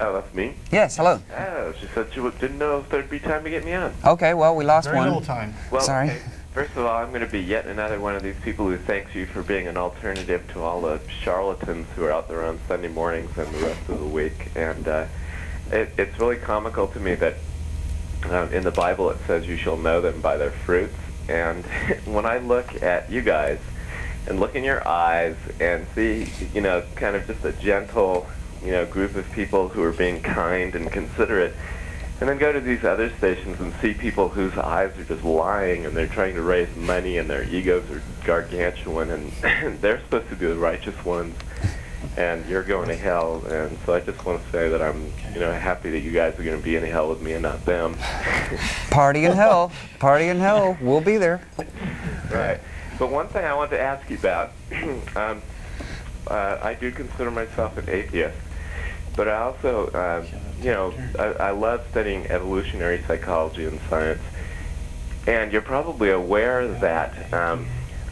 Oh, that's me? Yes, hello. Oh, she said you didn't know if there'd be time to get me on. Okay, well, we lost Very one. little time. Well, sorry. Okay. First of all, I'm going to be yet another one of these people who thanks you for being an alternative to all the charlatans who are out there on Sunday mornings and the rest of the week. And it's really comical to me that in the Bible it says you shall know them by their fruits. And when I look at you guys and look in your eyes and see, you know, kind of just a gentle, you know, group of people who are being kind and considerate, and then go to these other stations and see people whose eyes are just lying and they're trying to raise money and their egos are gargantuan and they're supposed to be the righteous ones and you're going to hell. And so I just want to say that I'm, you know, happy that you guys are going to be in hell with me and not them. Party in hell. Party in hell. We'll be there. Right. But one thing I want to ask you about, I do consider myself an atheist, but I also, you know, I love studying evolutionary psychology and science, and you're probably aware that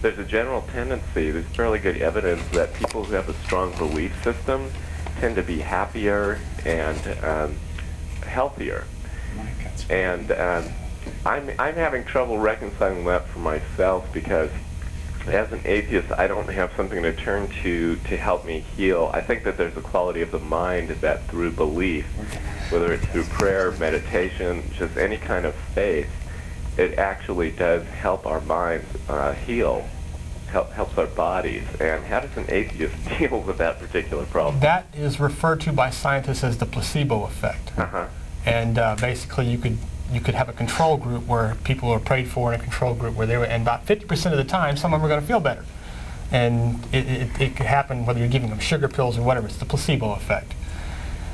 there's a general tendency, there's fairly good evidence that people who have a strong belief system tend to be happier and healthier. And I'm having trouble reconciling that for myself because as an atheist, I don't have something to turn to help me heal. I think that there's a quality of the mind that through belief, whether it's through prayer, meditation, just any kind of faith, it actually does help our minds heal, helps our bodies. And how does an atheist deal with that particular problem? That is referred to by scientists as the placebo effect. And basically you could have a control group where people are prayed for, and a control group where they were, and about 50% of the time some of them are going to feel better. And it could happen whether you're giving them sugar pills or whatever. It's the placebo effect.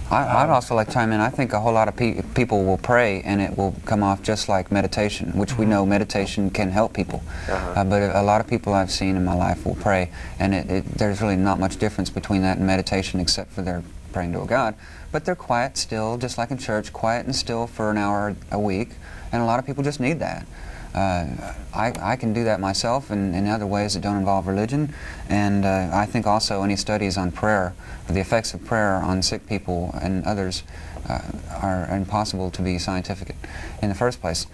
I'd also like to chime in. I think a whole lot of people will pray and it will come off just like meditation, which we know meditation can help people. But a lot of people I've seen in my life will pray, and there's really not much difference between that and meditation except for they're praying to a God. But they're quiet still, just like in church, quiet and still for an hour a week, and a lot of people just need that. I can do that myself in other ways that don't involve religion, and I think also any studies on prayer, the effects of prayer on sick people and others are impossible to be scientific in the first place.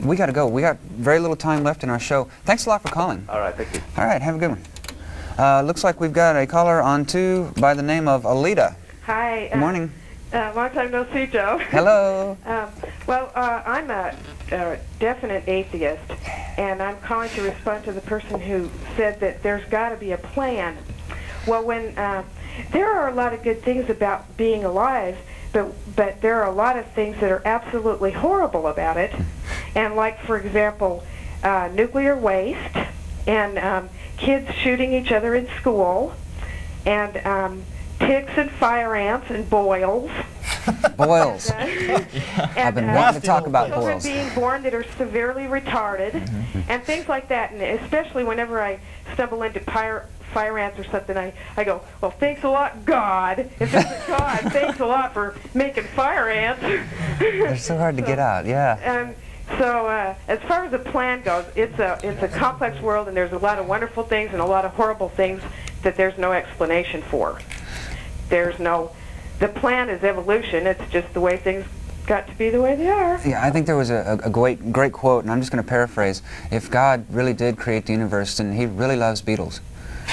We got to go. We got very little time left in our show. Thanks a lot for calling. All right, thank you. All right, have a good one. Looks like we've got a caller on two by the name of Alita. Hi. Good morning. Long time no see, Joe. Hello. Well, I'm a definite atheist, and I'm calling to respond to the person who said that there's got to be a plan. Well, when there are a lot of good things about being alive, but there are a lot of things that are absolutely horrible about it, and like, for example, nuclear waste, and kids shooting each other in school, and ticks and fire ants and boils. Boils. I've been wanting to talk about boils. Children being born that are severely retarded, and things like that. And especially whenever I stumble into fire ants or something, I go, well, thanks a lot, God. If it's a God, thanks a lot for making fire ants. They're so hard to get out, yeah. So as far as the plan goes, it's a complex world, and there's a lot of wonderful things and a lot of horrible things that there's no explanation for. The plan is evolution. It's just the way things got to be the way they are. Yeah, I think there was a great quote, and I'm just going to paraphrase. If God really did create the universe, then he really loves beetles.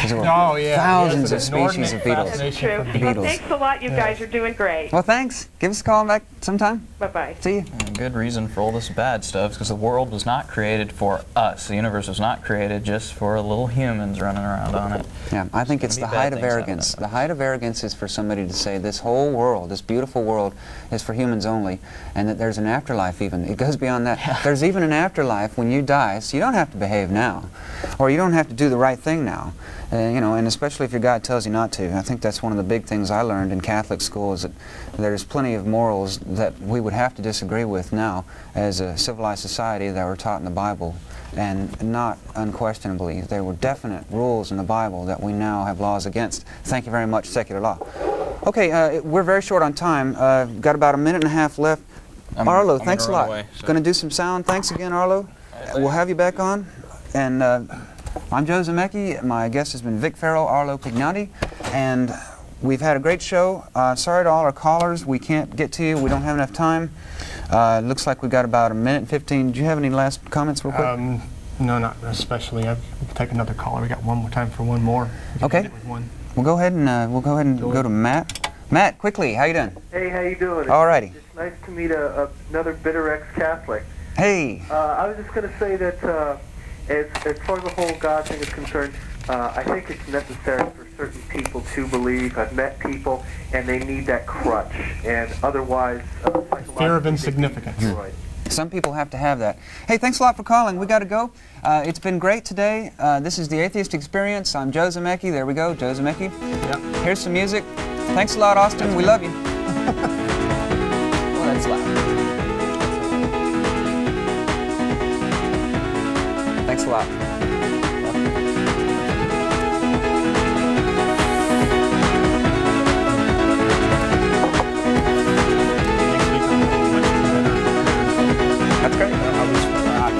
There were thousands of species of beetles. That's true. Well, thanks a lot. You guys are doing great. Well, thanks. Give us a call back sometime. Bye-bye. See you. A good reason for all this bad stuff is because the world was not created for us. The universe was not created just for little humans running around on it. Yeah, I think it's the height of arrogance. The height of arrogance is for somebody to say this whole world, this beautiful world, is for humans only, and that there's an afterlife even. It goes beyond that. Yeah. There's even an afterlife when you die, so you don't have to behave now, or you don't have to do the right thing now. You know, and especially if your God tells you not to. I think that's one of the big things I learned in Catholic school, is that there's plenty of morals that we would have to disagree with now as a civilized society that were taught in the Bible, and not unquestionably. There were definite rules in the Bible that we now have laws against. Thank you very much, secular law. Okay, we're very short on time. Got about a minute and a half left. Arlo, thanks a lot. Going to do some sound. Thanks again, Arlo. We'll have you back on. And I'm Joe Zamecki. My guest has been Vic Farrow, Arlo Pignotti, and we've had a great show. Sorry to all our callers, we can't get to you. We don't have enough time. Looks like we've got about a minute and 15. Do you have any last comments real quick? No, not especially. We can take another caller. We got one more time for one more. Okay. We'll go ahead and go to Matt. Matt, quickly, how you doing? Hey, how you doing? All righty. It's nice to meet another bitter ex-Catholic. Hey. I was just going to say that as far as the whole God thing is concerned, I think it's necessary for certain people to believe. I've met people, and they need that crutch, and otherwise, fear of insignificance. Some people have to have that. Hey, thanks a lot for calling. We got to go. It's been great today. This is the Atheist Experience. I'm Joe Zamecki. There we go, Joe Zamecki. Yep. Here's some music. Thanks a lot, Austin. We love you. Oh, that's loud. Thanks a lot. That's great. I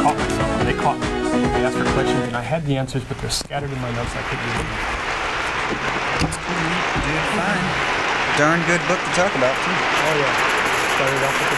caught myself. They caught me. They asked for questions, and I had the answers, but they're scattered in my notes. I couldn't read them. That's cool. You did fine. Darn good book to talk about, too. Oh, yeah. Started off with the